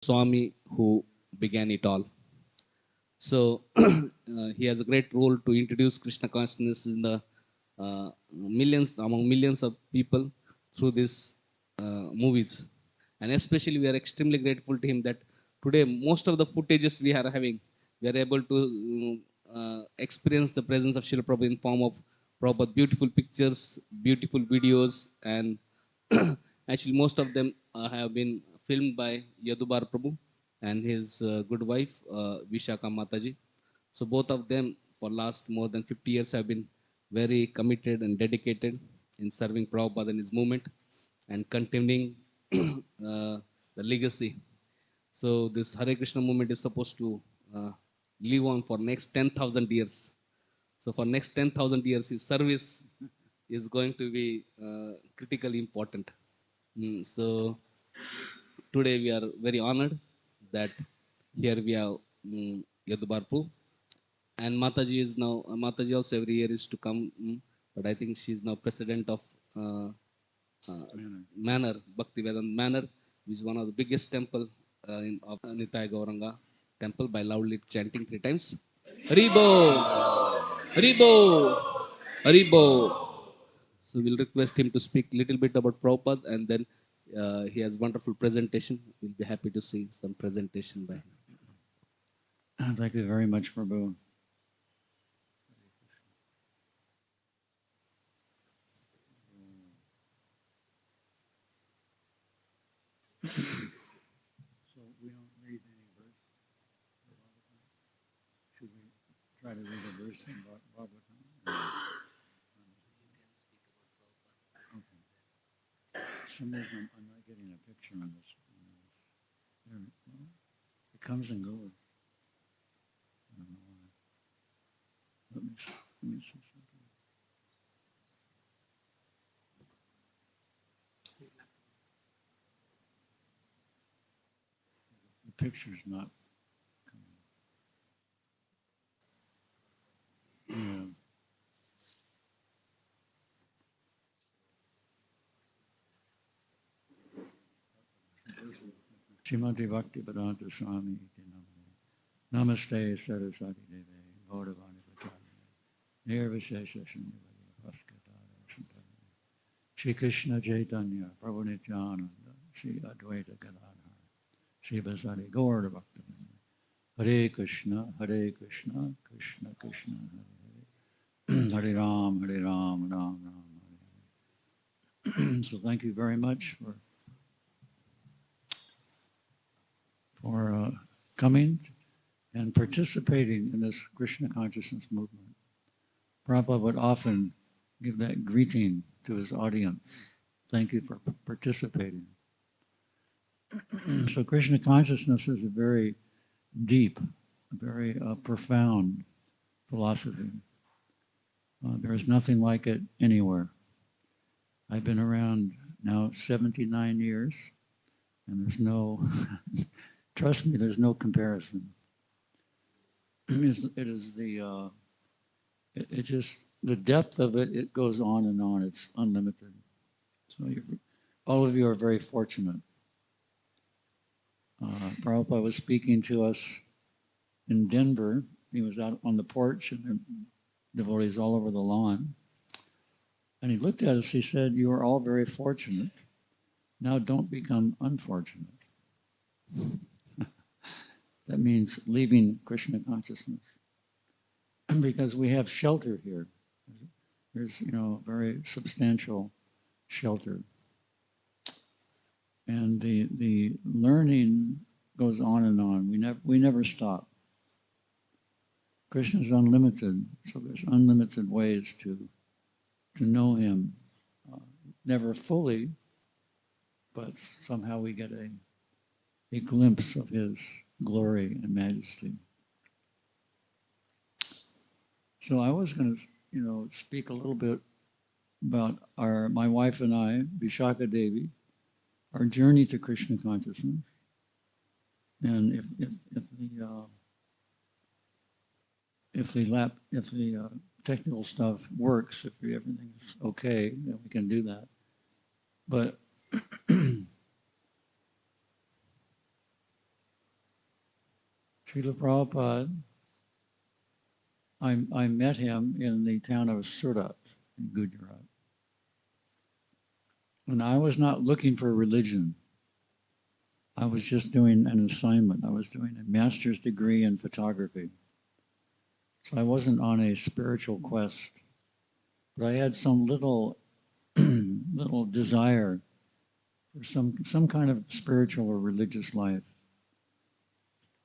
Swami who began it all. So he has a great role to introduce Krishna consciousness in the among millions of people through these movies. And especially we are extremely grateful to him that today most of the footages we are having, we are able to experience the presence of Srila Prabhupada in form of Prabhupada beautiful pictures, beautiful videos, and actually most of them have been filmed by Yadubar Prabhu and his good wife Vishaka Mataji. So both of them for last more than 50 years have been very committed and dedicated in serving Prabhupada and his movement and continuing the legacy. So this Hare Krishna movement is supposed to live on for next 10,000 years. So for next 10,000 years, his service is going to be critically important. So today we are very honored that here we have Yadubar Prabhu. And Mataji is now, Mataji also every year is to come, but I think she is now president of Manor, Bhakti Vedant Manor, which is one of the biggest temple of Nitai Gauranga temple by loudly chanting 3 times. Haribo! Haribo! Haribo! So we'll request him to speak a little bit about Prabhupada and then he has wonderful presentation. We'll be happy to see some presentation by him. Thank you very much, Prabhu. So we don't read any verse. Should we try to read a verse in Bhagavatam? Okay. For some reason I'm not getting a picture on this. There, well, it comes and goes. I don't know why. Let me see something. The picture's not coming. Yeah. Srimati Bhakti Vedanta Swami iti Namah. Namaste Saraswati Deve Gauravani Vacharya Nirvishesha Shunyavaya Bhaskatara Santana Shri Krishna Chaitanya Prabhu Nityananda Shri Advaita Gadadhara Shri Vasari Gaura Bhakta Hare Krishna Krishna Krishna Hare Hare Hare Ram Ram Ram Hare Hare. So thank you very much for coming and participating in this Krishna consciousness movement. Prabhupada would often give that greeting to his audience. Thank you for participating. So Krishna consciousness is a very deep, very profound philosophy. There is nothing like it anywhere. I've been around now 79 years, and there's no, trust me, there's no comparison. It is the, it just, the depth of it, it goes on and on. It's unlimited. So all of you are very fortunate. Prabhupada was speaking to us in Denver. He was out on the porch and there were devotees all over the lawn. And he looked at us, he said, "You are all very fortunate. Now don't become unfortunate." That means leaving Krishna consciousness. Because we have shelter here. There's, very substantial shelter. And the learning goes on and on. We never stop. Krishna is unlimited, so there's unlimited ways to know him. Never fully, but somehow we get a glimpse of his glory and majesty. So I was going to, speak a little bit about my wife and I, Vishaka Devi, our journey to Krishna consciousness. And if the technical stuff works, if everything's okay, then we can do that. But Srila Prabhupada, I met him in the town of Surat in Gujarat. And I was not looking for religion. I was just doing an assignment. I was doing a master's degree in photography. So I wasn't on a spiritual quest, but I had some little little desire for some kind of spiritual or religious life,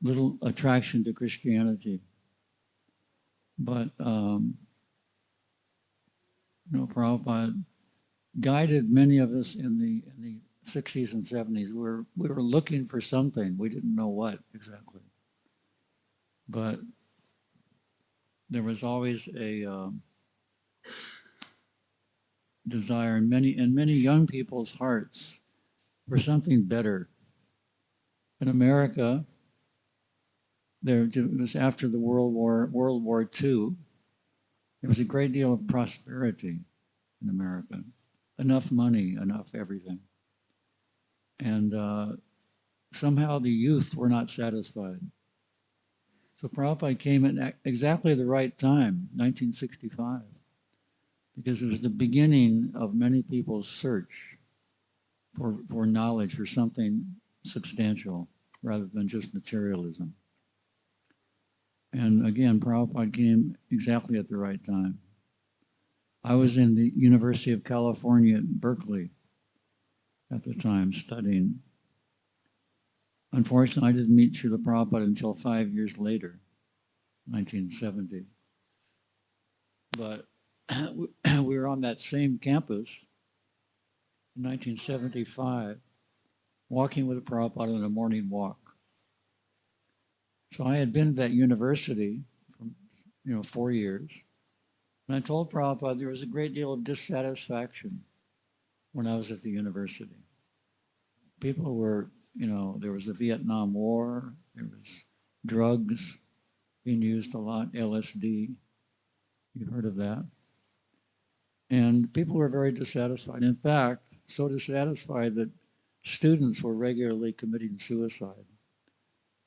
little attraction to Christianity. But Prabhupada guided many of us in the 60s and 70s. We were looking for something. We didn't know what exactly, but there was always a desire in many young people's hearts for something better. In America, it was after the World War II. There was a great deal of prosperity in America, enough money, enough everything, and somehow the youth were not satisfied. So Prabhupada came at exactly the right time, 1965, because it was the beginning of many people's search for knowledge, for something substantial, rather than just materialism. And again, Prabhupada came exactly at the right time. I was in the University of California at Berkeley at the time studying. Unfortunately, I didn't meet Srila Prabhupada until 5 years later, 1970. But we were on that same campus in 1975, walking with Prabhupada on a morning walk. So I had been to that university for 4 years. And I told Prabhupada there was a great deal of dissatisfaction when I was at the university. People were, there was the Vietnam War, there was drugs being used a lot, LSD. You've heard of that. And people were very dissatisfied. In fact, so dissatisfied that students were regularly committing suicide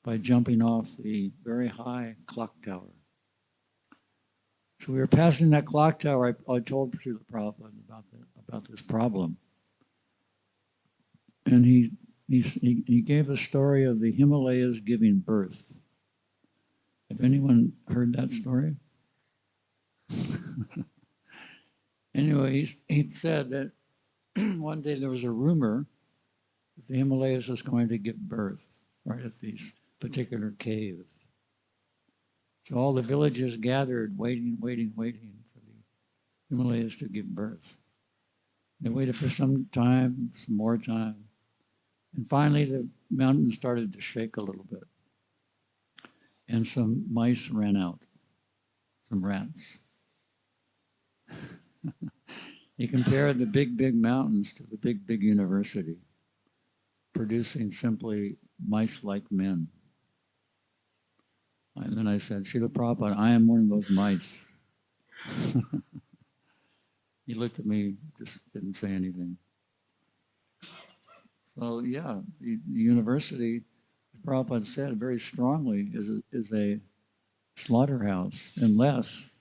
by jumping off the very high clock tower. So we were passing that clock tower. I told Srila Prabhupada about this problem. And he gave the story of the Himalayas giving birth. Have anyone heard that story? Anyway, he said that one day there was a rumor that the Himalayas was going to give birth right at these particular caves. So all the villagers gathered, waiting for the Himalayas to give birth. They waited for some time, some more time. And finally, the mountain started to shake a little bit. And some mice ran out, some rats. He compared the big mountains to the big university, producing simply mice-like men. And then I said, Srila Prabhupada, I am one of those mice. He looked at me, just didn't say anything. So yeah, the university, Prabhupada said very strongly, is a slaughterhouse unless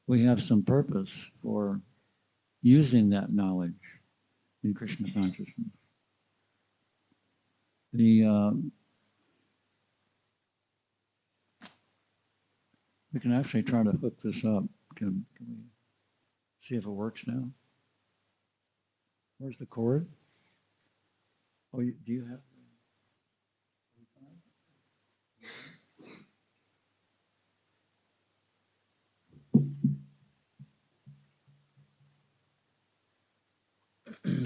we have some purpose for using that knowledge in Krishna consciousness. We can actually try to hook this up. Can we see if it works now? Where's the cord? Oh, do you have?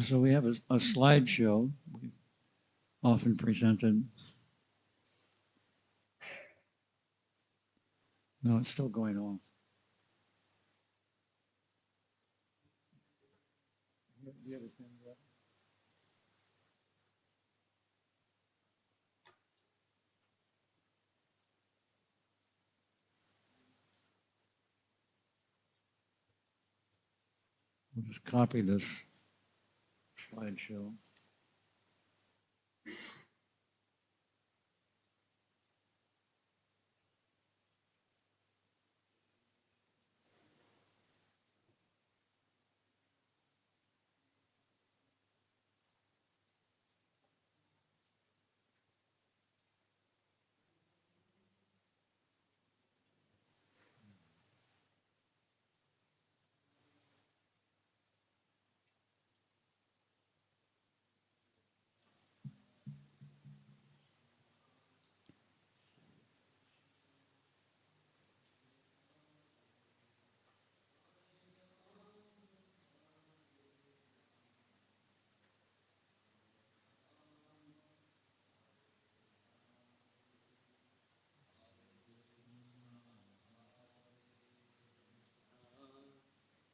So we have a slideshow we've often presented. No, it's still going on. Do you have a pen yet? We'll just copy this slideshow.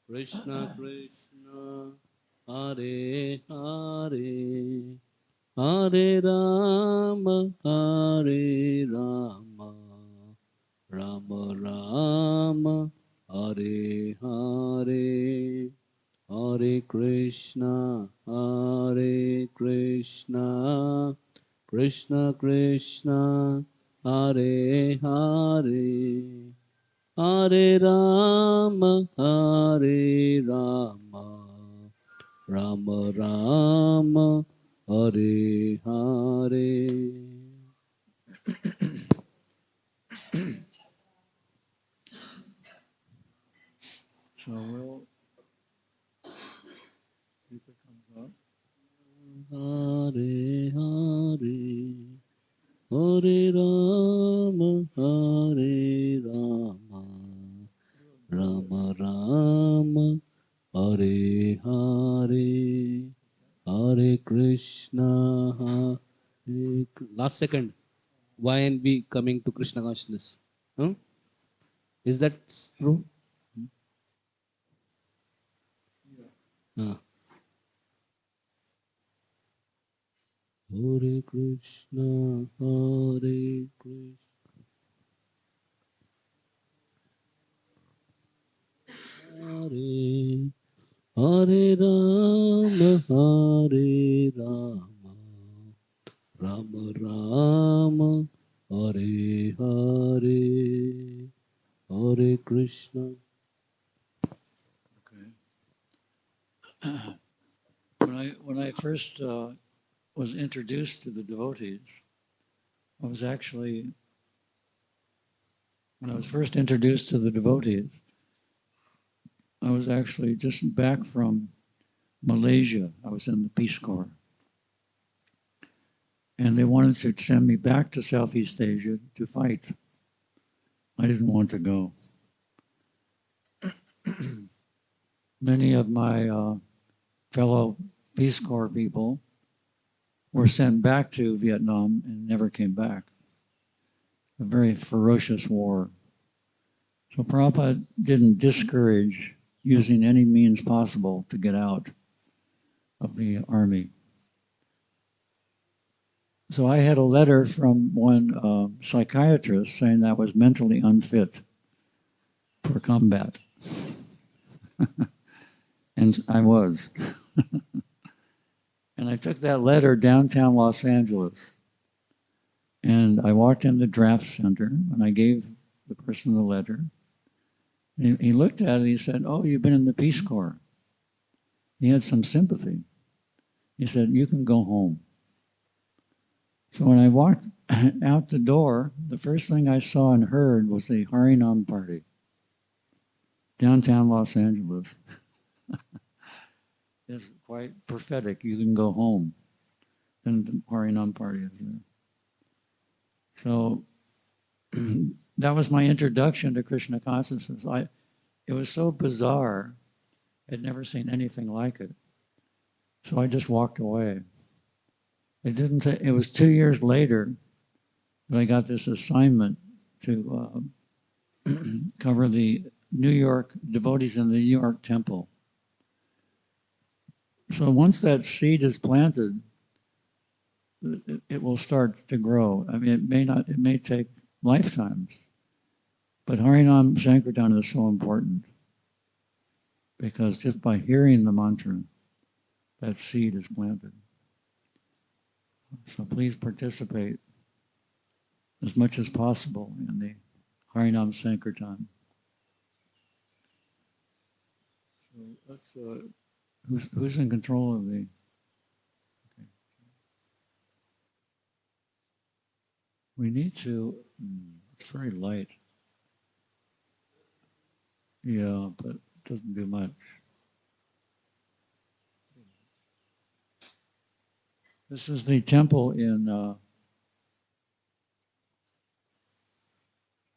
Krishna Krishna, Hare Hare, Hare Rama, Hare Rama, Rama Rama, Hare Hare, Hare Krishna, Hare Krishna, Krishna Krishna, Hare Hare, Hare Rama, Hare Rama, Rama Rama, Hare Hare. So we'll, if it comes up. Hare Hare, Hare Rama, Hare Rama, Rama Rama, Hare Hare, Hare Krishna, Hare. Last second. Why and we coming to Krishna consciousness? Huh? Is that true? Ah. Hare Krishna, Hare Krishna, Hare Hare Rama, Hare Rama, Rama Rama, Hare Hare, Hare Krishna. Okay. When I first was introduced to the devotees, I was actually when I was first introduced to the devotees, I was actually just back from Malaysia. I was in the Peace Corps, and they wanted to send me back to Southeast Asia to fight. I didn't want to go. Many of my fellow Peace Corps people were sent back to Vietnam and never came back. A very ferocious war. So Prabhupada didn't discourage using any means possible to get out of the army. So I had a letter from one psychiatrist saying that I was mentally unfit for combat. And I was. And I took that letter downtown Los Angeles. And I walked in the draft center and I gave the person the letter. He looked at it and he said, "Oh, you've been in the Peace Corps." He had some sympathy. He said, "You can go home." So when I walked out the door, the first thing I saw and heard was the Harinam party, downtown Los Angeles. It's quite prophetic. You can go home. And the Harinam party is there. So that was my introduction to Krishna consciousness. It was so bizarre. I'd never seen anything like it. So I just walked away. It was 2 years later that I got this assignment to cover the New York devotees in the New York temple. So once that seed is planted, it will start to grow. I mean, it may take lifetimes, but Harinam Sankirtan is so important because just by hearing the mantra, that seed is planted. So please participate as much as possible in the Harinam Sankirtan. So let's, who's in control of the? Okay. We need to. It's very light. Yeah, but it doesn't do much. This is the temple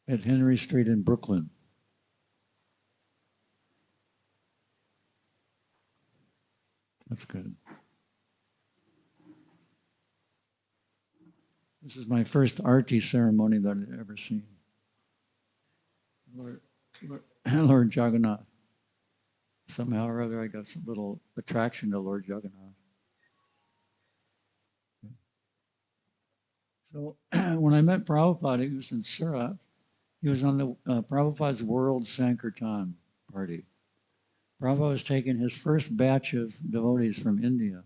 at Henry Street in Brooklyn. That's good. This is my first arti ceremony that I've ever seen. Lord Jagannath. somehow or other I got some little attraction to Lord Jagannath. So when I met Prabhupada, he was in Surat. He was on the Prabhupada's World Sankirtan party. Prabhupada was taking his first batch of devotees from India,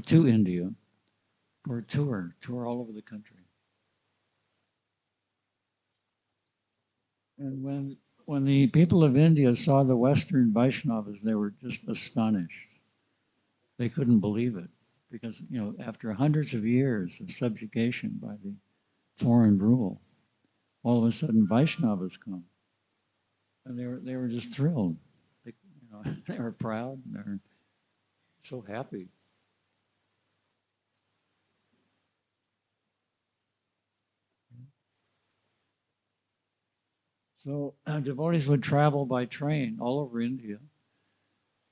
to India, for a tour all over the country. And when the people of India saw the Western Vaishnavas, they were just astonished. They couldn't believe it because, after hundreds of years of subjugation by the foreign rule, all of a sudden Vaishnavas come, and they were just thrilled. They, they were proud and they're so happy. So devotees would travel by train all over India.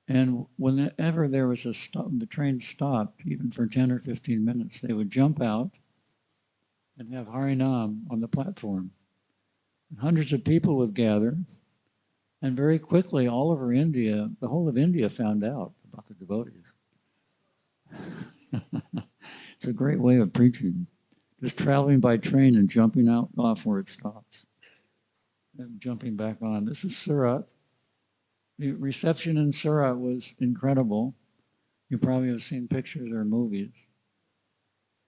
And whenever there was a stop, the train stopped, even for 10 or 15 minutes, they would jump out and have Harinam on the platform. And hundreds of people would gather. And very quickly, all over India, the whole of India found out about the devotees. It's a great way of preaching. Just traveling by train and jumping out off where it stops. And jumping back on. This is Surat. The reception in Surat was incredible. You probably have seen pictures or movies.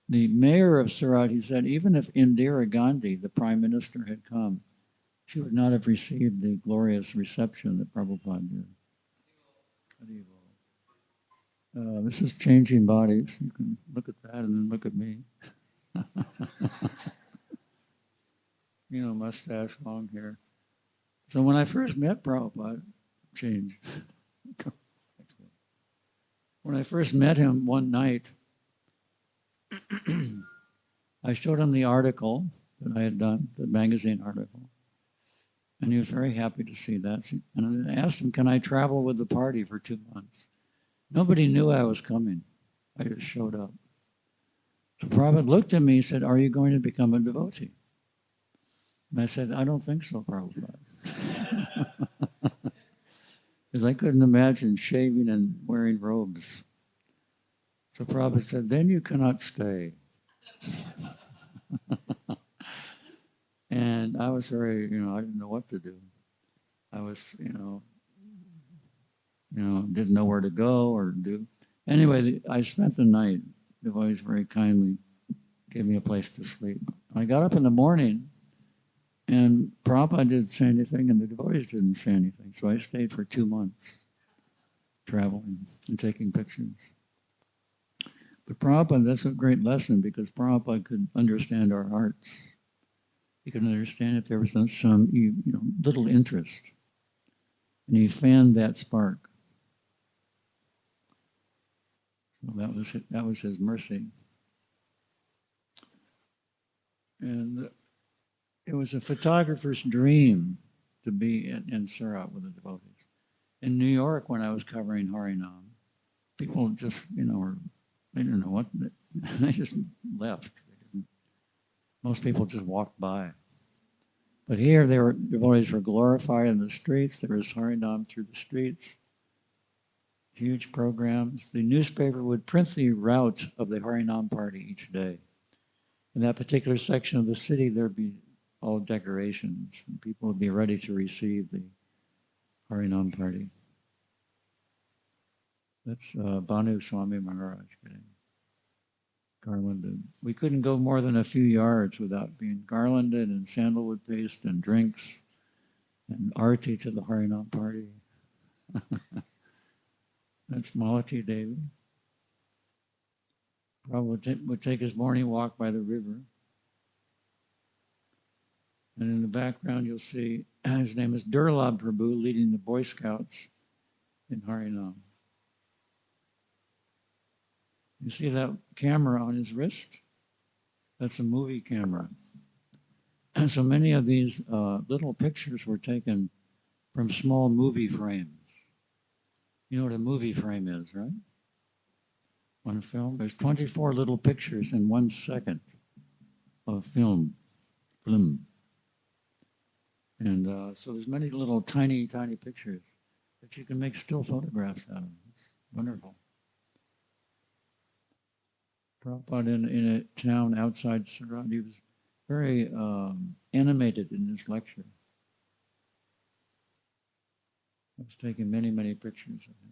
The mayor of Surat, he said, even if Indira Gandhi, the prime minister, had come, she would not have received the glorious reception that Prabhupada did. This is changing bodies. You can look at that and then look at me. Mustache, long hair. So when I first met Prabhupada, changed. When I first met him one night, I showed him the article that I had done, the magazine article. And he was very happy to see that. And I asked him, can I travel with the party for 2 months? Nobody knew I was coming. I just showed up. So Prabhupada looked at me and said, are you going to become a devotee? And I said, I don't think so, Prabhupada. Because I couldn't imagine shaving and wearing robes. So Prabhupada said, then you cannot stay. And I was very, I didn't know what to do. I was, didn't know where to go or do. Anyway, I spent the night. The devotees very kindly gave me a place to sleep. I got up in the morning, and Prabhupada didn't say anything, and the devotees didn't say anything. So I stayed for 2 months, traveling and taking pictures. But Prabhupada, that's a great lesson, because Prabhupada could understand our hearts. He could understand if there was some little interest. And he fanned that spark. So that was his mercy. And it was a photographer's dream to be in Surat with the devotees. In New York, when I was covering Harinam, people just, they didn't know what, they just left. Most people just walked by. But here, devotees were glorified in the streets. There was Harinam through the streets. Huge programs. The newspaper would print the route of the Harinam party each day. In that particular section of the city, there'd be all decorations, and people would be ready to receive the Harinam party. That's Bhanu Swami Maharaj getting garlanded. We couldn't go more than a few yards without being garlanded and sandalwood paste and drinks and arti to the Harinam party. That's Malati Devi. Prabhu would take his morning walk by the river. And in the background, you'll see his name is Durlab Prabhu, leading the Boy Scouts in Harinam. You see that camera on his wrist? That's a movie camera. And so many of these little pictures were taken from small movie frames. You know what a movie frame is, right? On a film, there's 24 little pictures in 1 second of film. And so there's many little tiny pictures. that you can make still photographs out of. It's wonderful. Prabhupada in a town outside Surat, he was very animated in his lecture. I was taking many, many pictures of him.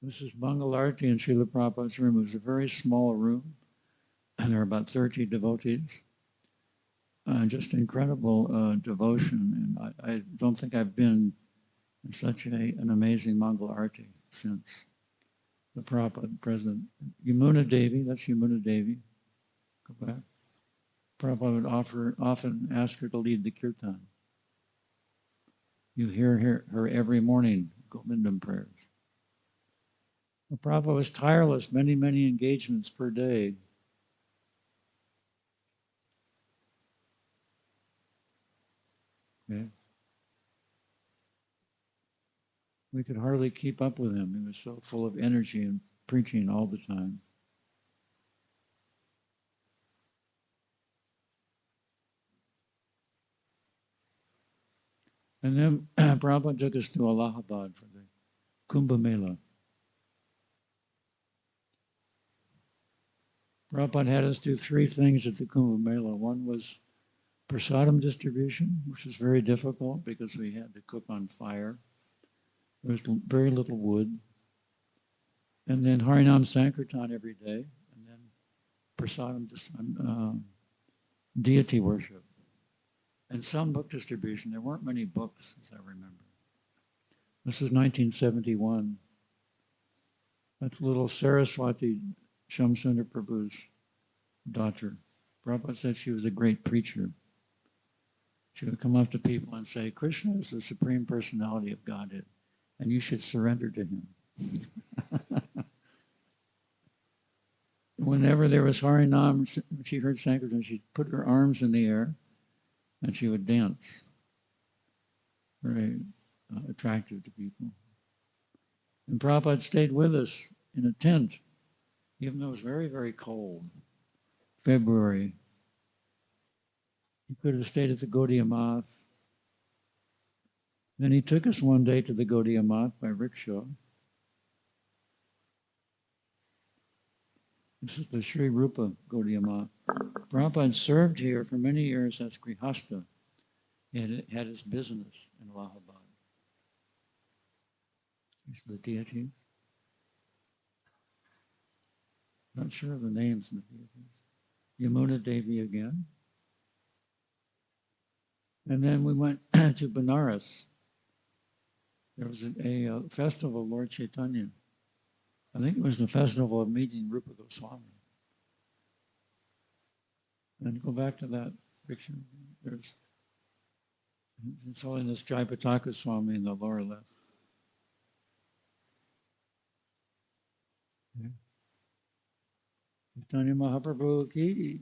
This is Mangalarti in Srila Prabhupada's room. It was a very small room, and there are about 30 devotees. Just incredible devotion, and I don't think I've been in such an amazing Mangalarti since the Prabhupada present. Yamuna Devi, that's Yamuna Devi. Go back. Prabhupada would often ask her to lead the kirtan. You hear her every morning, Govindam prayers. Prabhupada was tireless, many, many engagements per day. Okay. We could hardly keep up with him. He was so full of energy and preaching all the time. And then Prabhupada took us to Allahabad for the Kumbh Mela. Prabhupada had us do three things at the Kumbh Mela. One was prasadam distribution, which was very difficult because we had to cook on fire. There was very little wood. And then Harinam Sankirtan every day. And then prasadam, deity worship. And some book distribution. There weren't many books, as I remember. This is 1971. That's little Saraswati Shamsundar Prabhu's daughter. Prabhupada said she was a great preacher. She would come up to people and say, Krishna is the Supreme Personality of Godhead, and you should surrender to him. Whenever there was Harinam, she heard Sankirtan, she'd put her arms in the air and she would dance. Very attractive to people. And Prabhupada stayed with us in a tent, even though it was very, very cold. February. He could have stayed at the Gaudiya Math. Then he took us one day to the Gaudiya Math by rickshaw. This is the Sri Rupa Gaudiya Math. Prabhupada served here for many years as Grihastha. He had his business in Allahabad. These are the deities. Not sure of the names of the deities. Yamuna Devi again. And then we went to Benares. There was a festival of Lord Chaitanya. I think it was the festival of meeting Rupa Goswami. And go back to that picture. There's His Holiness Jayapataka Swami in the lower left. Okay. Chaitanya Mahaprabhu ki.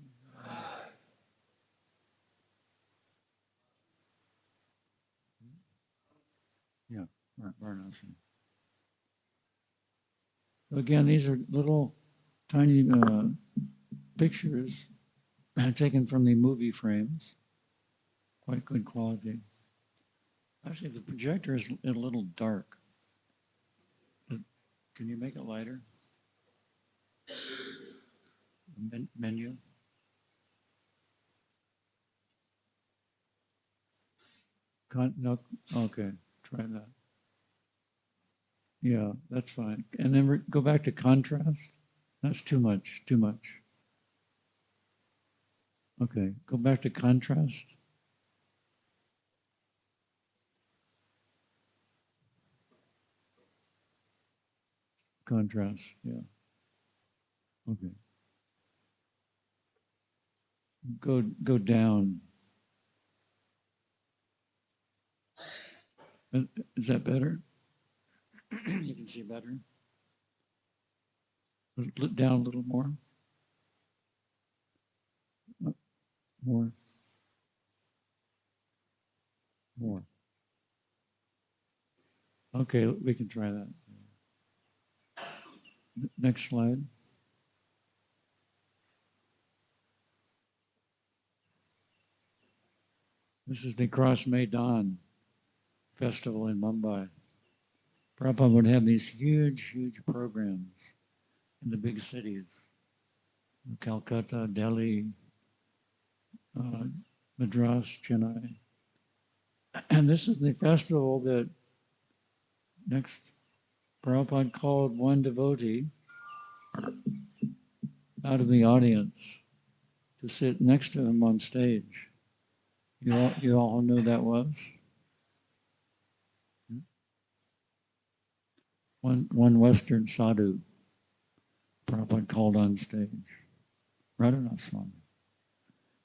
Yeah, Varanasi. Again, these are little tiny pictures taken from the movie frames. Quite good quality. Actually, the projector is a little dark. Can you make it lighter? Menu? No, okay, try that. Yeah, that's fine. And then go back to contrast. That's too much, too much. Okay, go back to contrast. Contrast, yeah. Okay. Go down. Is that better? You can see better. Down a little more. More. More. Okay, we can try that. Next slide. This is the Cross Maidan festival in Mumbai. Prabhupada would have these huge, huge programs in the big cities, Calcutta, Delhi, Madras, Chennai. And this is the festival that next Prabhupada called one devotee out of the audience to sit next to him on stage. You all know who that was? One Western sadhu Prabhupada called on stage. Radhanath Swami.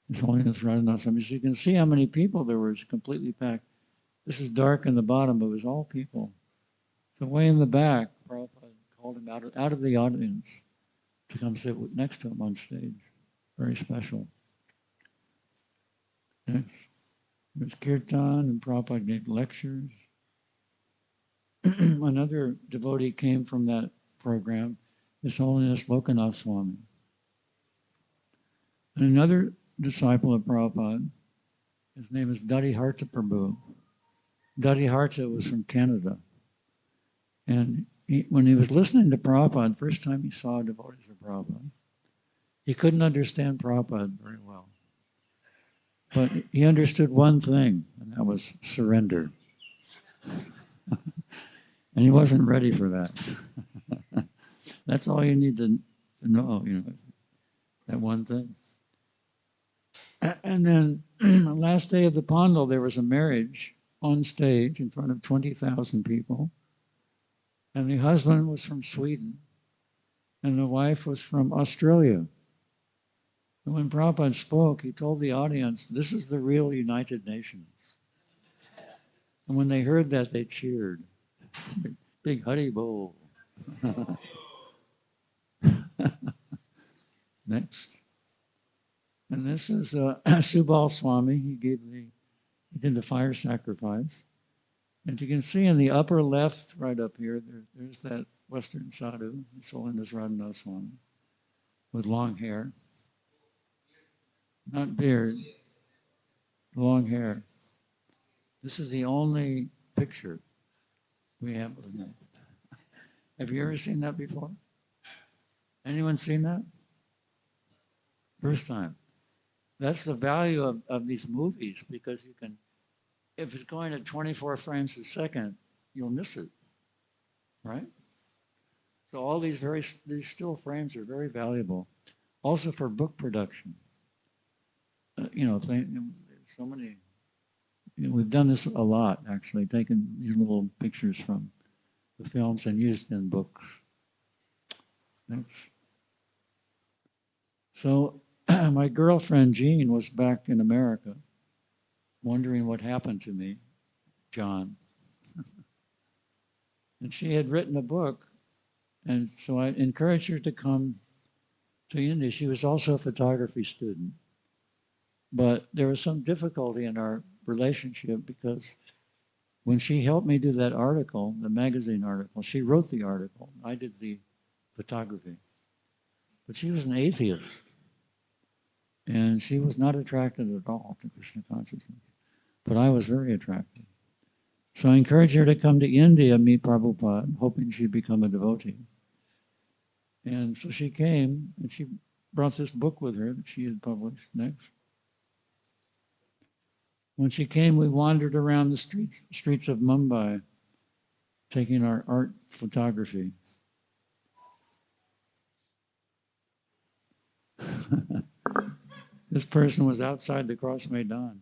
His Holiness Radhanath Swami. So you can see how many people there were. It's completely packed. This is dark in the bottom, but it was all people. So way in the back, Prabhupada called him out of the audience to come sit next to him on stage. Very special. Next, there's Kirtan, and Prabhupada gave lectures. Another devotee came from that program, His Holiness Lokanath Swami. And another disciple of Prabhupada, his name is Dadiharta Prabhu. Dadiharta was from Canada. And when he was listening to Prabhupada, the first time he saw devotees of Prabhupada, he couldn't understand Prabhupada very well. But he understood one thing, and that was surrender. And he wasn't ready for that. That's all you need to know, that one thing. And then the last day of the Pandal, there was a marriage on stage in front of 20,000 people. And the husband was from Sweden, and the wife was from Australia. And when Prabhupada spoke, he told the audience, this is the real United Nations. And when they heard that, they cheered. Big Hari Bol. Next. And this is Subal Swami. He did the fire sacrifice. And you can see in the upper left, right up here, there's that Western sadhu, His Holiness Radhanath Swami, with long hair. Not beard, long hair. This is the only picture we have of him. Have you ever seen that before? Anyone seen that? First time. That's the value of these movies, because you can, if it's going at 24 frames a second, you'll miss it, right? So all these still frames are very valuable. Also for book production. So many, we've done this a lot, actually, taken these little pictures from the films and used in books. Next. So my girlfriend, Jean, was back in America, wondering what happened to me, John. And she had written a book, and so I encouraged her to come to India. She was also a photography student. But there was some difficulty in our relationship, because when she helped me do that article, the magazine article, she wrote the article. I did the photography. But she was an atheist. And she was not attracted at all to Krishna consciousness. But I was very attracted. So I encouraged her to come to India, meet Prabhupada, hoping she'd become a devotee. And so she came, and she brought this book with her that she had published. Next. When she came, we wandered around the streets of Mumbai, taking our art photography. This person was outside the Cross Maidan.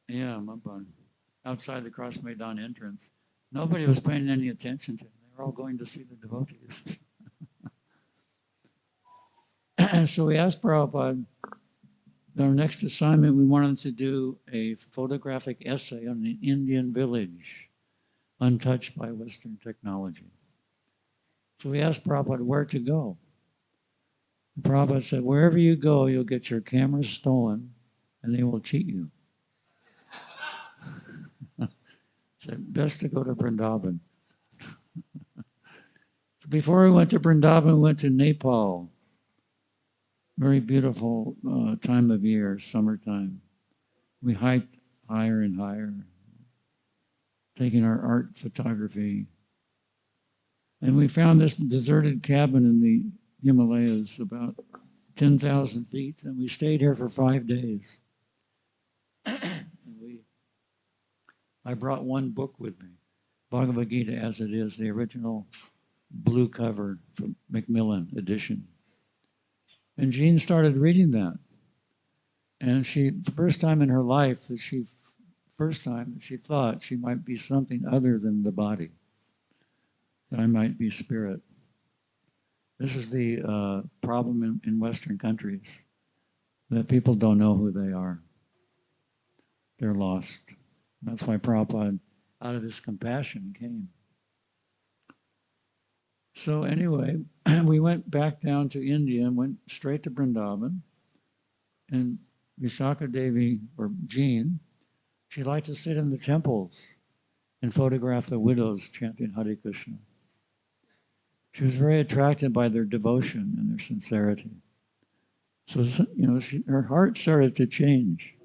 Yeah, Mumbai. Outside the Cross Maidan entrance. Nobody was paying any attention to him. They were all going to see the devotees. So we asked Prabhupada, our next assignment, we wanted to do a photographic essay on an Indian village untouched by Western technology. So we asked Prabhupada where to go. And Prabhupada said, wherever you go, you'll get your camera stolen and they will cheat you. Said, best to go to Vrindavan. So before we went to Vrindavan, we went to Nepal. Very beautiful time of year, summertime. We hiked higher and higher, taking our art photography. And we found this deserted cabin in the Himalayas, about 10,000 feet, and we stayed here for 5 days. I brought one book with me, Bhagavad Gita as it is, the original blue cover from Macmillan edition. And Jean started reading that. And the first time in her life that she thought she might be something other than the body, that I might be spirit. This is the problem in Western countries, that people don't know who they are. They're lost. That's why Prabhupada, out of his compassion, came. So anyway, we went back down to India and went straight to Vrindavan. And Vishaka Devi, or Jean, she liked to sit in the temples and photograph the widows chanting Hare Krishna. She was very attracted by their devotion and their sincerity. So, her heart started to change,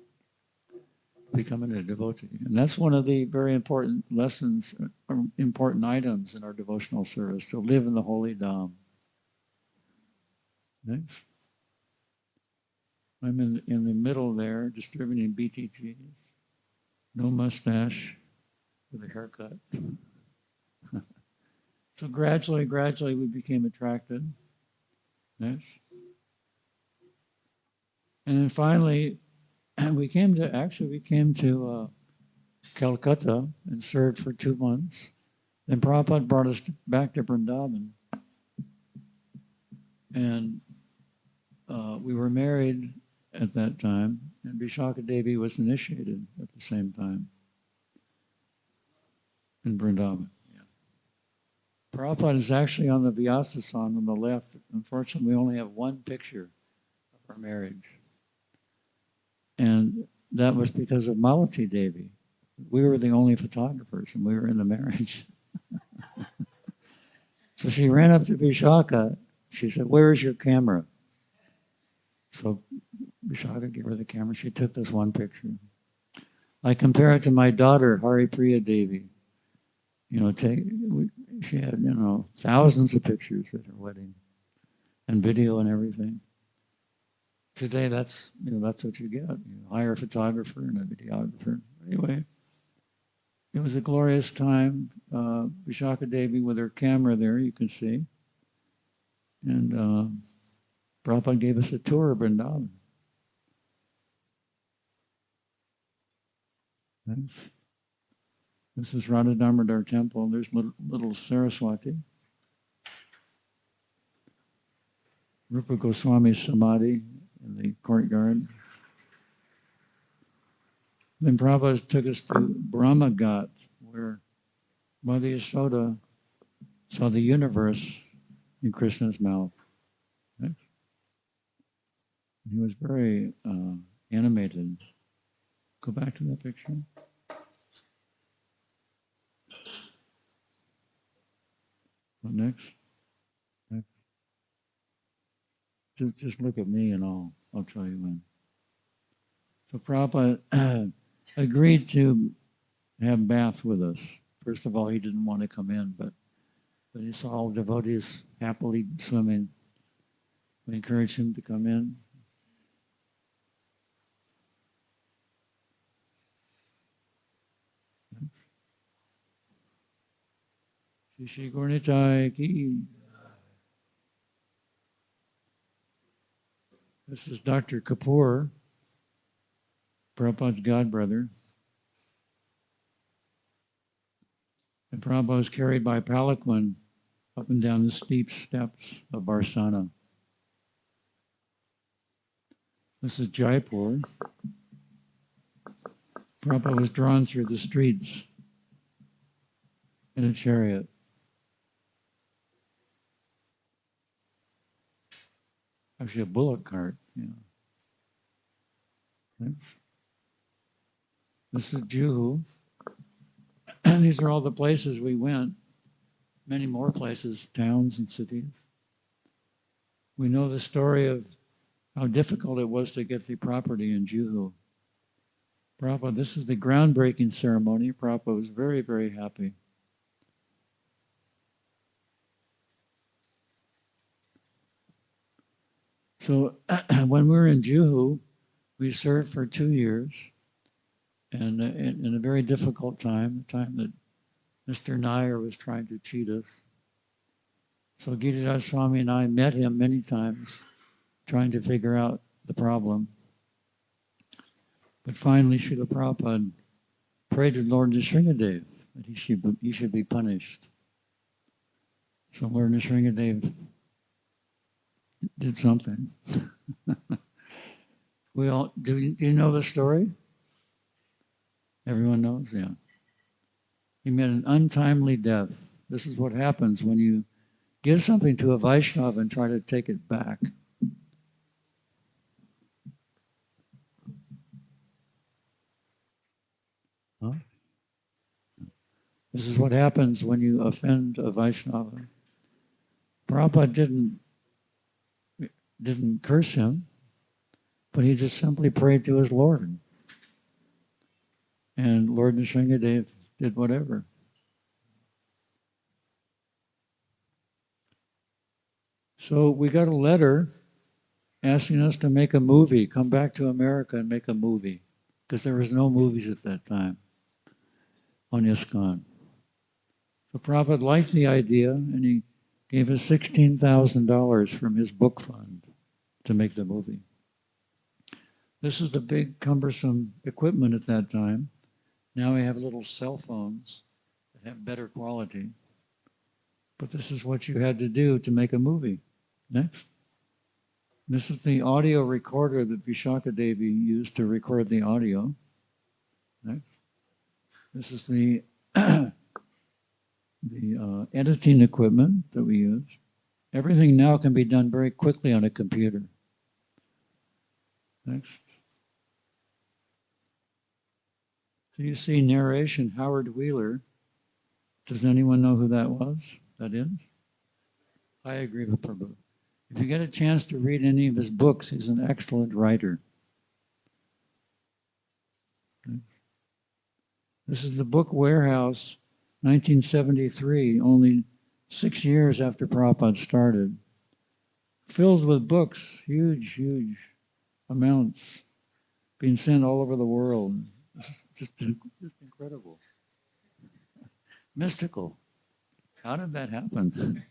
becoming a devotee. And that's one of the very important lessons, or important items in our devotional service, to live in the holy Dham. Next. I'm in the middle there, distributing BTGs. No mustache, with a haircut. So gradually, we became attracted. Next. And then finally, we came to Kolkata and served for 2 months. Then Prabhupada brought us back to Vrindavan. And we were married at that time, and Vishaka Devi was initiated at the same time in Vrindavan. Yeah. Prabhupada is actually on the Vyasa-san on the left. Unfortunately, we only have one picture of our marriage. And that was because of Malati Devi. We were the only photographers, and we were in the marriage. So she ran up to Vishaka. She said, "Where is your camera?" So Vishaka gave her the camera. She took this one picture. I compare it to my daughter, Haripriya Devi. She had, thousands of pictures at her wedding and video and everything. Today, that's what you get. You hire a photographer and a videographer. Anyway, it was a glorious time. Vishaka Devi with her camera there, you can see. And Prabhupada gave us a tour of Vrindavan. Thanks. This is Radha Damodar Temple. There's little Saraswati. Rupa Goswami's Samadhi in the courtyard. Then Prabhupada took us to Brahma Ghat, where Mother Yasoda saw the universe in Krishna's mouth. Right? He was very animated. Go back to that picture. What next? Just look at me and I'll tell you when. So Prabhupada agreed to have bath with us. First of all, he didn't want to come in, but he saw all the devotees happily swimming. We encouraged him to come in. Shri Gaurnitai ki. This is Dr. Kapoor, Prabhupada's godbrother. And Prabhupada was carried by palanquin up and down the steep steps of Barsana. This is Jaipur. Prabhupada was drawn through the streets in a chariot. Actually, a bullock cart. Yeah. Thanks. This is Juhu. And these are all the places we went. Many more places, towns and cities. We know the story of how difficult it was to get the property in Juhu. Prabhupada, this is the groundbreaking ceremony. Prabhupada was very, very happy. So when we were in Juhu, we served for 2 years, and in a very difficult time, a time that Mr. Nair was trying to cheat us. So Giriraj Swami and I met him many times, trying to figure out the problem. But finally, Srila Prabhupada prayed to Lord Nrsingadev that he should be punished. So Lord Nrsingadev did something. Do you know the story? Everyone knows? Yeah. He met an untimely death. This is what happens when you give something to a Vaishnava and try to take it back. Huh? This is what happens when you offend a Vaishnava. Prabhupada didn't curse him, but he just simply prayed to his Lord. And Lord Nrsingadev did whatever. So we got a letter asking us to make a movie, come back to America and make a movie, because there was no movies at that time on ISKCON. So Prabhupada liked the idea, and he gave us $16,000 from his book fund to make the movie. This is the big, cumbersome equipment at that time. Now we have little cell phones that have better quality. But this is what you had to do to make a movie. Next. This is the audio recorder that Vishaka Devi used to record the audio. Next. This is the editing equipment that we use. Everything now can be done very quickly on a computer. Next. So you see narration, Howard Wheeler. Does anyone know who that was? That is? I agree with Prabhu. If you get a chance to read any of his books, he's an excellent writer. Okay. This is the book warehouse, 1973, only 6 years after Prabhupada started. Filled with books, huge, huge amounts being sent all over the world. Just incredible. Mystical. How did that happen?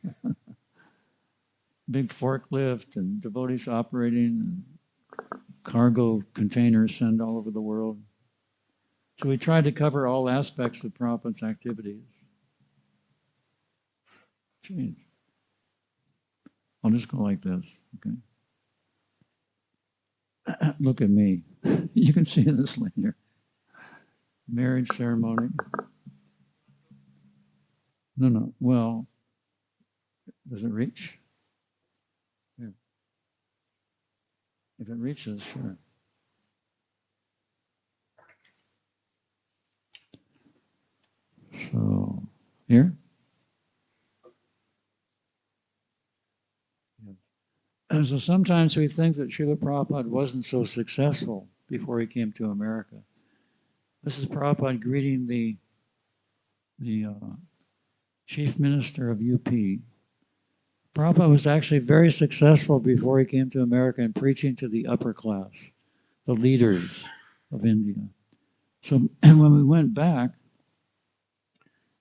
Big forklift and devotees operating and cargo containers sent all over the world. So we tried to cover all aspects of Prabhupada's activities. Change. I'll just go like this, okay? Look at me. You can see this later. Marriage ceremony. No. Well, does it reach? Yeah. If it reaches, sure. So, here? And so sometimes we think that Srila Prabhupada wasn't so successful before he came to America. This is Prabhupada greeting the chief minister of UP. Prabhupada was actually very successful before he came to America in preaching to the upper class, the leaders of India. So when we went back,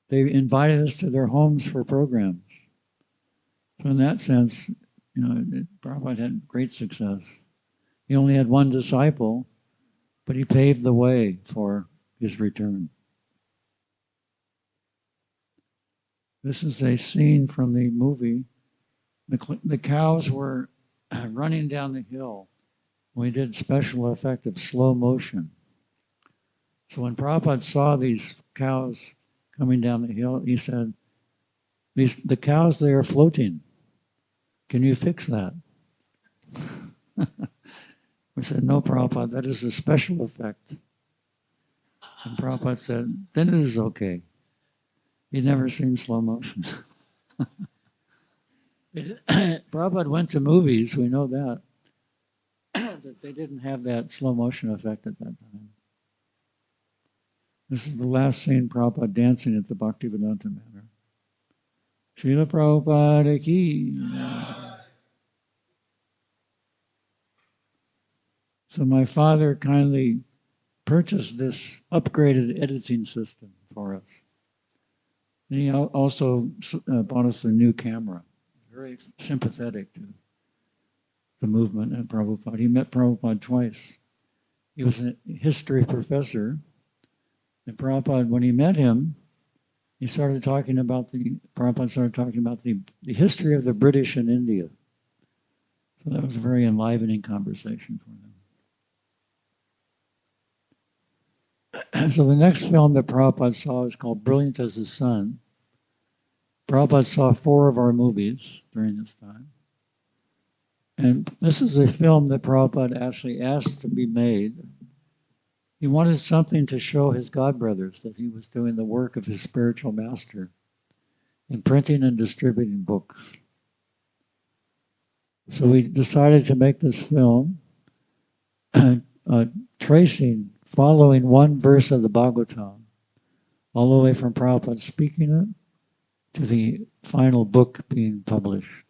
they invited us to their homes for programs. So in that sense, Prabhupada had great success. He only had one disciple, but he paved the way for his return. This is a scene from the movie. The cows were running down the hill. We did special effect of slow motion. So when Prabhupada saw these cows coming down the hill, he said, the cows, they are floating. Can you fix that? We said, no, Prabhupada, that is a special effect. And Prabhupada said, then it is okay. He'd never seen slow motion. Prabhupada went to movies, we know that, that they didn't have that slow motion effect at that time. This is the last scene, Prabhupada dancing at the Bhaktivedanta Manor. Srila Prabhupada ki. So my father kindly purchased this upgraded editing system for us. And he also bought us a new camera. Very sympathetic to the movement and Prabhupada. He met Prabhupada twice. He was a history professor. And Prabhupada, when he met him, Prabhupada started talking about the history of the British in India. So that was a very enlivening conversation for them. So the next film that Prabhupada saw is called Brilliant as the Sun. Prabhupada saw 4 of our movies during this time. And this is a film that Prabhupada actually asked to be made. He wanted something to show his godbrothers that he was doing the work of his spiritual master in printing and distributing books. So we decided to make this film following one verse of the Bhagavatam, all the way from Prabhupada speaking it to the final book being published.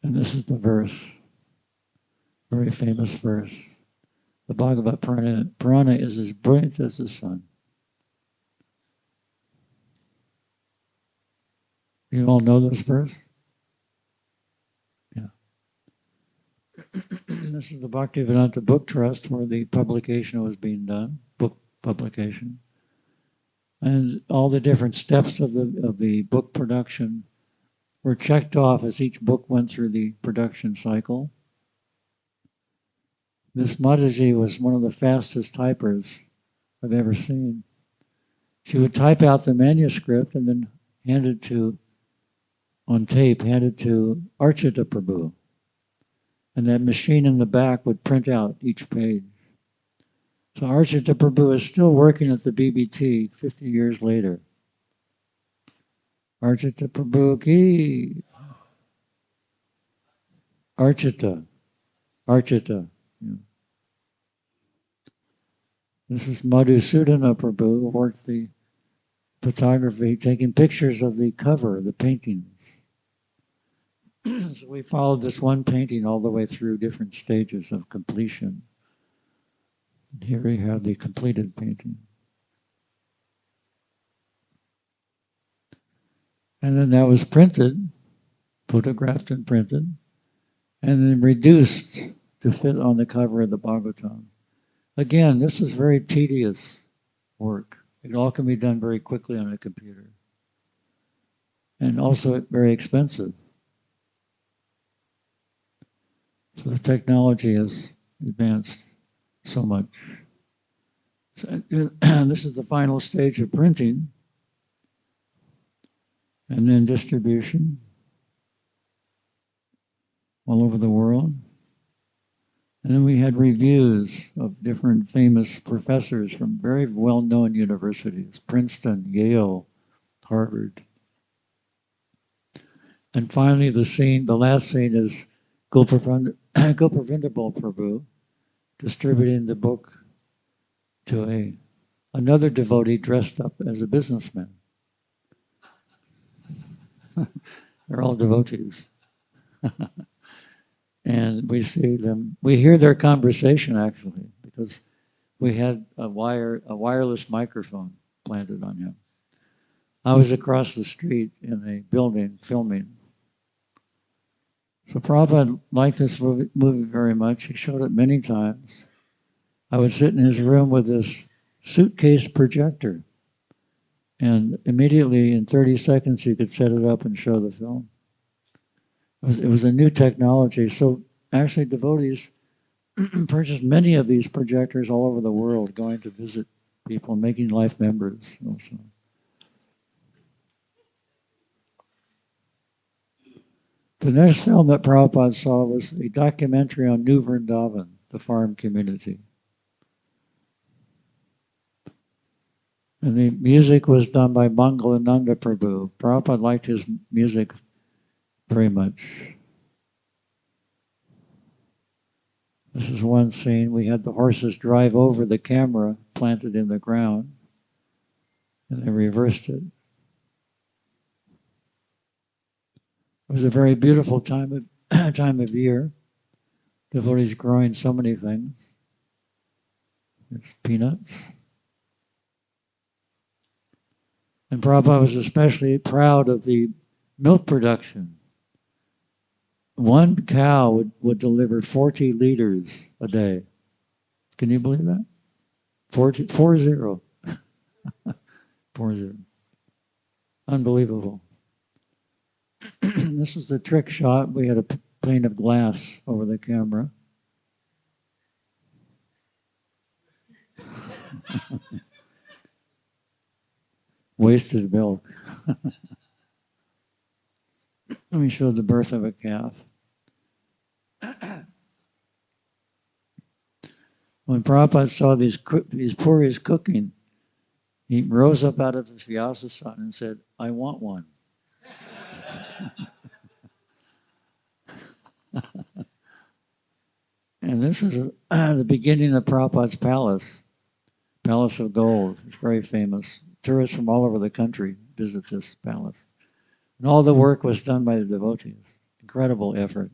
And this is the verse, very famous verse. The Bhagavad Purana is as brilliant as the sun. You all know this verse? Yeah. This is the Bhaktivedanta Book Trust where the publication was being done, book publication. And all the different steps of the book production were checked off as each book went through the production cycle. This Mataji was one of the fastest typers I've ever seen. She would type out the manuscript and then hand it to Archita Prabhu. And that machine in the back would print out each page. So Archita Prabhu is still working at the BBT 50 years later. Archita Prabhu ki. Archita. Yeah. This is Madhusudana Prabhu, who worked the photography, taking pictures of the cover, the paintings. So we followed this one painting all the way through different stages of completion. And here we have the completed painting. And then that was printed, photographed and printed, and then reduced to fit on the cover of the Bhagavatam. Again, this is very tedious work. It all can be done very quickly on a computer. And also very expensive. So the technology has advanced so much. So, this is the final stage of printing. And then distribution all over the world. And then we had reviews of different famous professors from very well-known universities, Princeton, Yale, Harvard. And finally the last scene is Gopavrinda Prabhu distributing the book to another devotee dressed up as a businessman. They're all devotees. And we see them, we hear their conversation actually, because we had a wireless microphone planted on him. I was across the street in a building filming. So Prabhupada liked this movie very much. He showed it many times. I would sit in his room with this suitcase projector, and immediately in 30 seconds you could set it up and show the film. It was a new technology. So actually devotees purchased many of these projectors all over the world, going to visit people, making life members also. The next film that Prabhupada saw was a documentary on New Vrindavan, the farm community. And the music was done by Mangalananda Prabhu. Prabhupada liked his music very much. This is one scene. We had the horses drive over the camera planted in the ground, and they reversed it. It was a very beautiful time of year. Devotees growing so many things. There's peanuts. And Prabhupada was especially proud of the milk production. One cow would deliver 40 liters a day. Can you believe that? 40. 40. Unbelievable. This was a trick shot. We had a pane of glass over the camera. Wasted milk. We showed the birth of a calf. When Prabhupada saw these puris cooking, he rose up out of his vyasasana and said, "I want one." And this is the beginning of Prabhupada's Palace of Gold. It's very famous. Tourists from all over the country visit this palace. And all the work was done by the devotees. Incredible effort.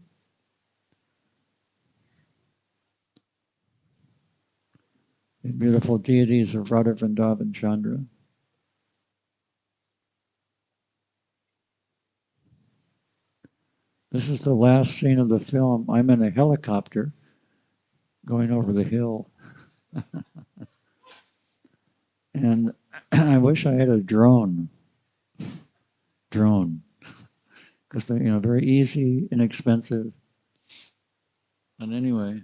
The beautiful deities of Radha, Vrindavan, Chandra. This is the last scene of the film. I'm in a helicopter going over the hill. And I wish I had a drone. Because they're very easy, inexpensive. And anyway,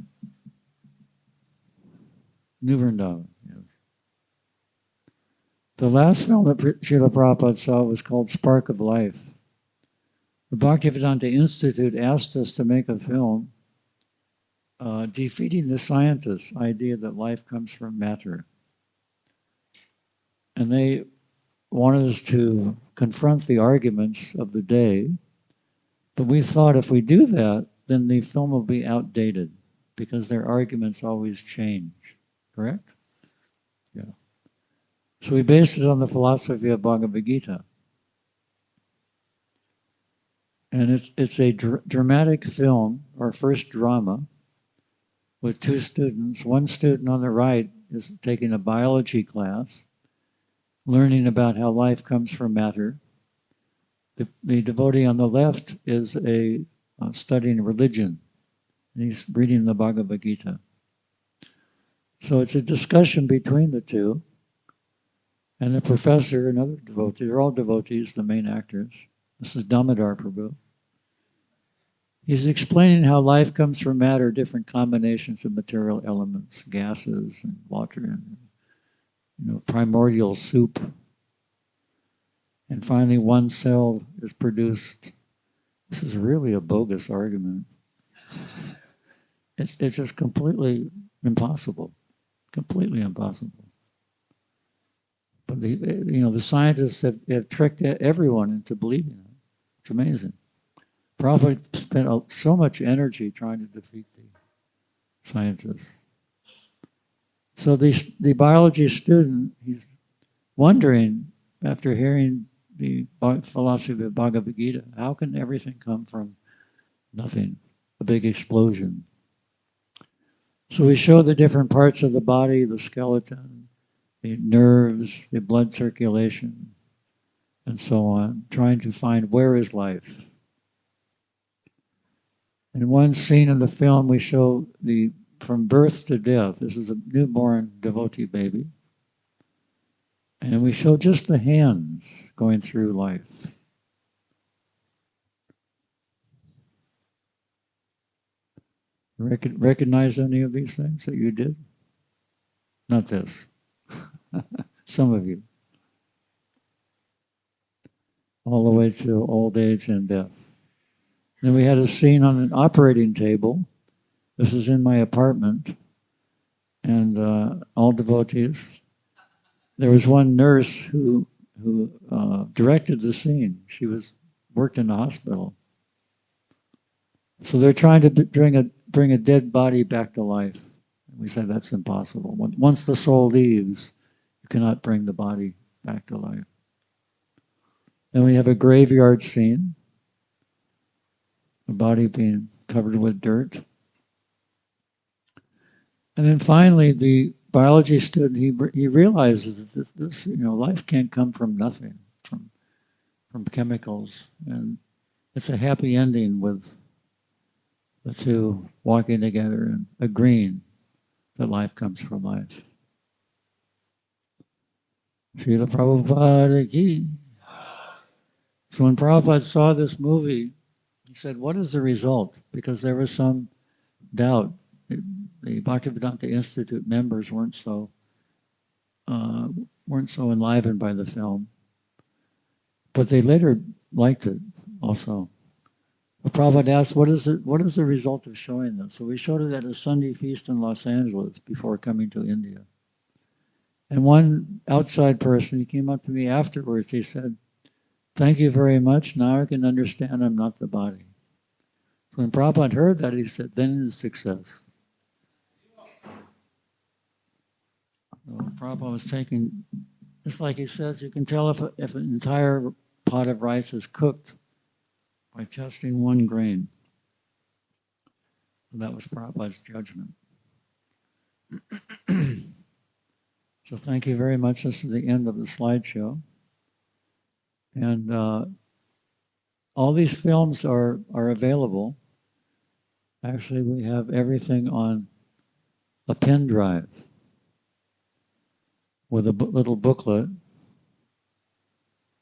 New Vrindavan, yes. The last film that Srila Prabhupada saw was called Spark of Life. The Bhaktivedanta Institute asked us to make a film defeating the scientists' idea that life comes from matter. And they wanted us to confront the arguments of the day, but we thought if we do that, then the film will be outdated because their arguments always change, correct? Yeah. So we based it on the philosophy of Bhagavad Gita. And it's a dramatic film, our first drama, with two students. One student on the right is taking a biology class, learning about how life comes from matter. The devotee on the left is studying religion, and he's reading the Bhagavad Gita. So it's a discussion between the two, and the professor, another devotee, they're all devotees, the main actors. This is Damodar Prabhu. He's explaining how life comes from matter, different combinations of material elements, gases and water, and primordial soup. And finally, one cell is produced. This is really a bogus argument. It's just completely impossible. Completely impossible. But the scientists have tricked everyone into believing it. It's amazing. Prabhupada spent so much energy trying to defeat the scientists. So the biology student, he's wondering, after hearing the philosophy of Bhagavad Gita, how can everything come from nothing, a big explosion? So we show the different parts of the body, the skeleton, the nerves, the blood circulation, and so on, trying to find where is life. In one scene in the film, we show from birth to death. This is a newborn devotee baby. And we show just the hands going through life. Recognize any of these things that you did? Not this. Some of you. All the way to old age and death. Then we had a scene on an operating table. This is in my apartment. And all devotees. There was one nurse who directed the scene. She worked in the hospital. So they're trying to bring bring a dead body back to life. We said that's impossible. Once the soul leaves, you cannot bring the body back to life. Then we have a graveyard scene, the body being covered with dirt. And then finally, the biology student, he realizes that this life can't come from nothing, from chemicals. And it's a happy ending with the two walking together and agreeing that life comes from life. Srila Prabhupada ki. So when Prabhupada saw this movie, he said, what is the result? Because there was some doubt. The Bhaktivedanta Institute members weren't so enlivened by the film. But they later liked it also. But Prabhupada asked, what is the result of showing this? So we showed it at a Sunday feast in Los Angeles before coming to India. And one outside person, he came up to me afterwards, he said, thank you very much, now I can understand I'm not the body. When Prabhupada heard that, he said, then it is success. So Prabhupada was taking, just like he says, you can tell if an entire pot of rice is cooked by testing one grain. And that was Prabhupada's judgment. So thank you very much. This is the end of the slideshow. And all these films are available. Actually, we have everything on a pen drive with a little booklet.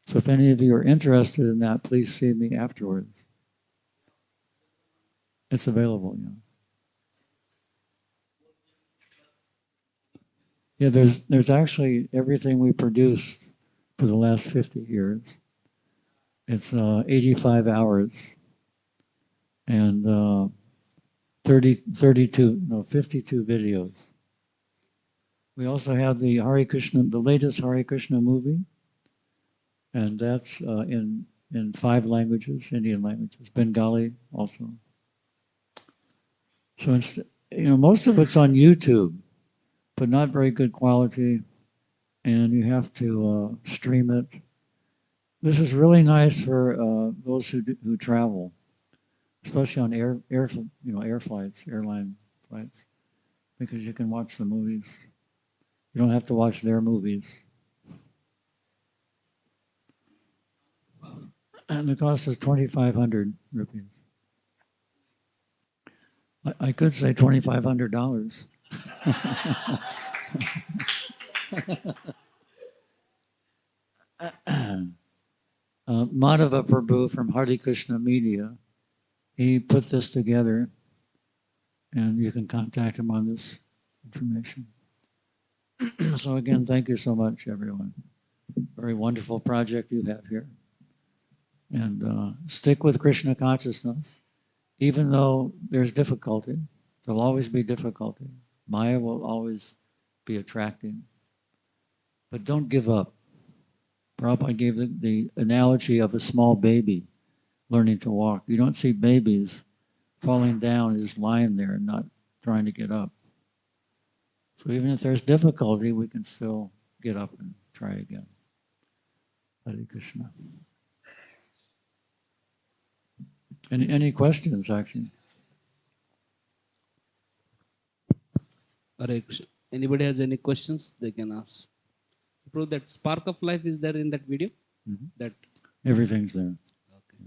So if any of you are interested in that, please see me afterwards. It's available, yeah. Yeah, there's actually everything we produced for the last 50 years. It's 85 hours and 52 videos. We also have the latest Hare Krishna movie, and that's in 5 languages, Indian languages, Bengali also. So it's, most of it's on YouTube, but not very good quality, and you have to stream it. This is really nice for those who travel, especially on airline flights, because you can watch the movies. You don't have to watch their movies. And the cost is 2,500 rupees. I could say $2,500. Madhava Prabhu from Hare Krishna Media, he put this together, and you can contact him on this information. So again, thank you so much, everyone. Very wonderful project you have here. And stick with Krishna consciousness. Even though there's difficulty, there'll always be difficulty. Maya will always be attracting. But don't give up. Prabhupada gave the analogy of a small baby learning to walk. You don't see babies falling down and just lying there and not trying to get up. So even if there's difficulty, we can still get up and try again. Hare Krishna. Any questions, actually? Hare Krishna. Anybody has any questions, they can ask. Prove that spark of life is there in that video? Mm-hmm. That everything's there. Okay.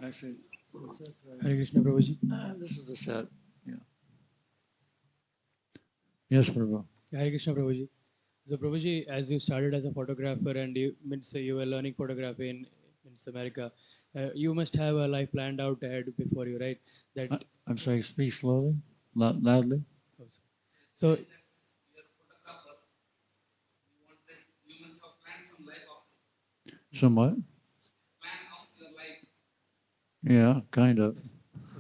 Yeah. Actually, Hare Krishna, Prabhuji. This is the set. Yeah. Yes, Prabhu. Hare Krishna, Prabhuji. So, Prabhuji, as you started as a photographer and you were learning photography in America, you must have a life planned out ahead before you, right? That I'm sorry, speak slowly, loudly. So, Somewhat? Yeah, kind of.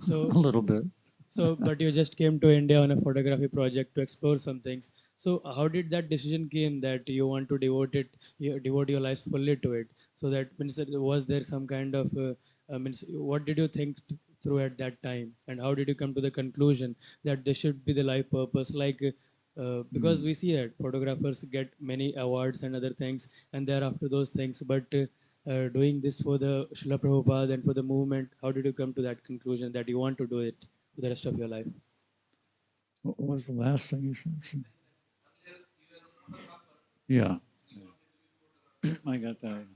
so A little bit. So, but you just came to India on a photography project to explore some things. So, how did that decision came that you want to devote your life fully to it? So that means that was there some kind of means what did you think through at that time, and how did you come to the conclusion that this should be the life purpose? Like, because we see that photographers get many awards and other things, and they're after those things, but doing this for the Srila Prabhupada and for the movement, how did you come to that conclusion that you want to do it for the rest of your life? What was the last thing you said? Yeah. I got that.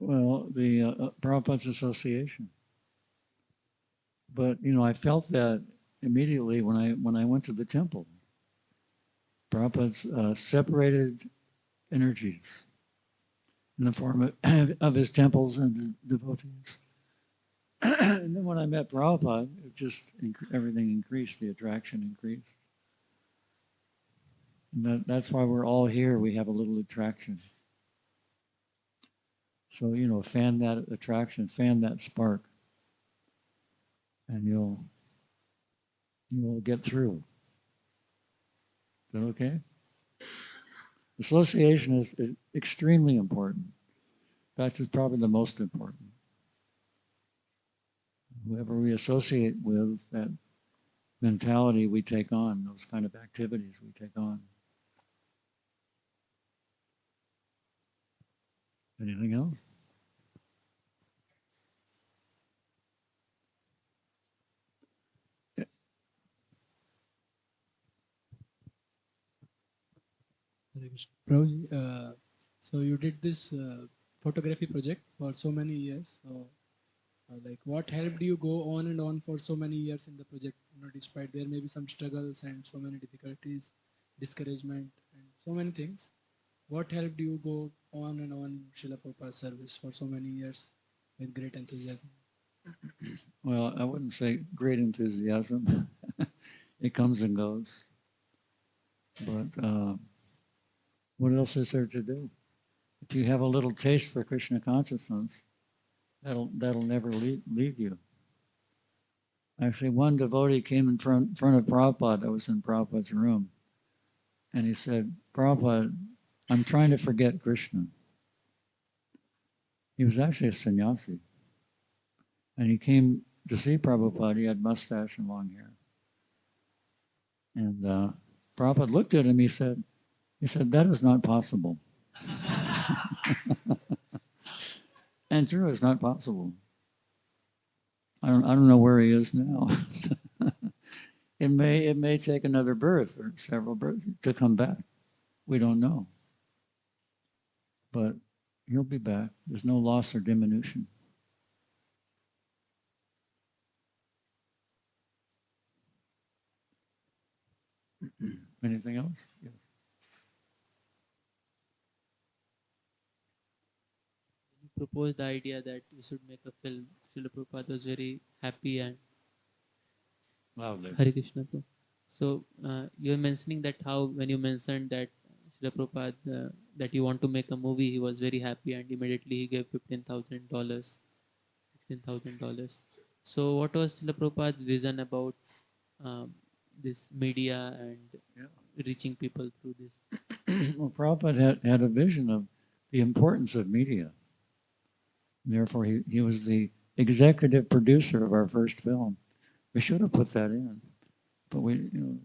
Well, the Prabhupada's Association. But, I felt that immediately when I went to the temple. Prabhupada's separated energies in the form of his temples and devotees. And then when I met Prabhupada, it just everything increased, the attraction increased. And that's why we're all here. We have a little attraction. So, fan that attraction, fan that spark, and you'll get through. Is that okay? Association is extremely important. In fact, it's probably the most important. Whoever we associate with, that mentality we take on, those kind of activities we take on. Anything else? Prabhuji, so you did this photography project for so many years. So, like, what helped you go on and on for so many years in the project? Despite there may be some struggles and so many difficulties, discouragement, and so many things. What helped you go on and on Srila Prabhupada's service for so many years with great enthusiasm? Well, I wouldn't say great enthusiasm. It comes and goes. But what else is there to do? If you have a little taste for Krishna consciousness, that'll never leave you. Actually, one devotee came in front of Prabhupada. I was in Prabhupada's room. And he said, Prabhupada, I'm trying to forget Krishna. He was actually a sannyasi. And he came to see Prabhupada. He had mustache and long hair. And Prabhupada looked at him. He said, that is not possible. And true, it's not possible. I don't know where he is now. It may take another birth or several births to come back. We don't know. But he'll be back. There's no loss or diminution. Anything else? Yes. You proposed the idea that you should make a film. Srila Prabhupada was very happy and Loudly. Hare Krishna. So you were mentioning that how when you mentioned that Srila Prabhupada that you want to make a movie, he was very happy and immediately he gave $15,000, $16,000. So what was Srila Prabhupada's vision about this media and reaching people through this? Well, Prabhupada had a vision of the importance of media. Therefore, he was the executive producer of our first film. We should have put that in, but we didn't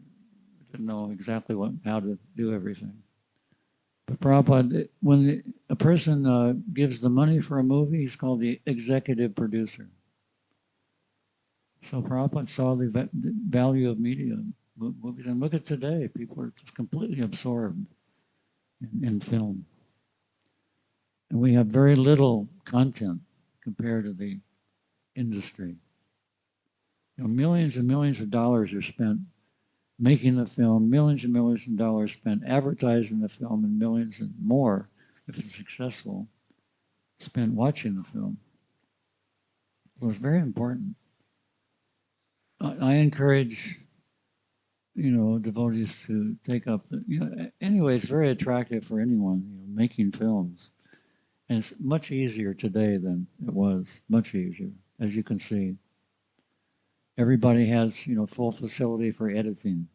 know exactly how to do everything. But Prabhupada, when a person gives the money for a movie, he's called the executive producer. So Prabhupada saw the value of media movies. And look at today, people are just completely absorbed in film. And we have very little content compared to the industry. Millions and millions of dollars are spent making the film, millions and millions of dollars spent advertising the film, and millions and more, if it's successful, spent watching the film. So it's very important. I encourage, devotees to take up anyway, it's very attractive for anyone, making films. And it's much easier today than it was, much easier, as you can see. Everybody has, full facility for editing.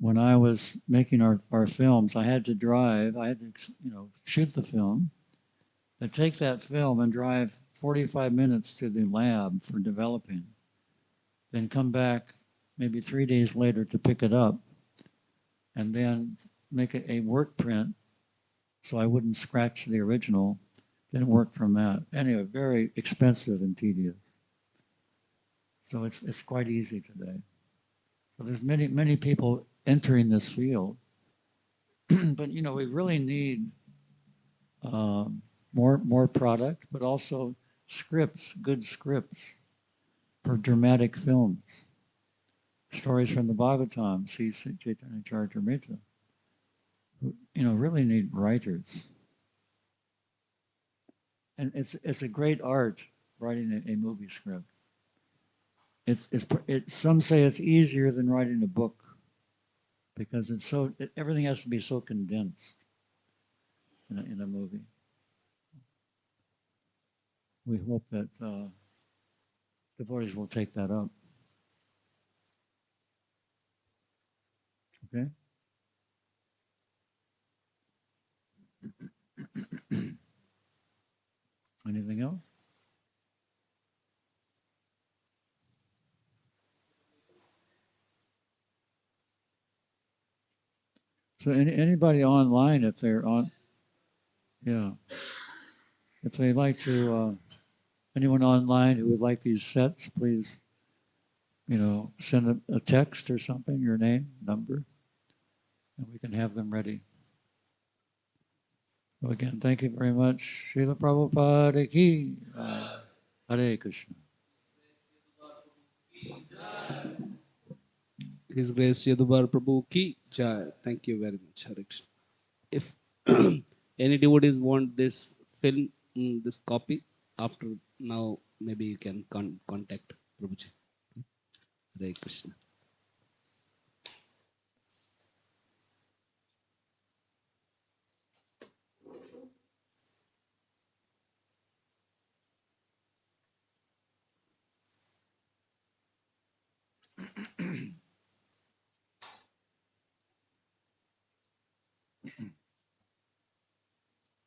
when I was making our films, I had to drive, I had to, shoot the film, and take that film and drive 45 minutes to the lab for developing, then come back maybe 3 days later to pick it up, and then make a work print so I wouldn't scratch the original, then work from that. Anyway, very expensive and tedious. So it's quite easy today. So there's many people entering this field, but we really need more product, but also scripts, good scripts for dramatic films. Stories from the Bhagavatam, see Chaitanya Charitamrita. Really need writers. And it's a great art writing a movie script. Some say it's easier than writing a book because everything has to be so condensed in a movie. We hope that devotees will take that up. Okay? Anything else? So anybody online, if they're on, yeah, if they'd like to, anyone online who would like these sets, please, send a text or something, your name, number, and we can have them ready. So again, thank you very much. Srila Prabhupada ki, Hare Krishna. His Grace Yadubar Prabhu ki jai. Thank you very much, Hare Krishna. If any devotees want this film, this copy, after now, maybe you can contact Prabhuji. Hare Krishna.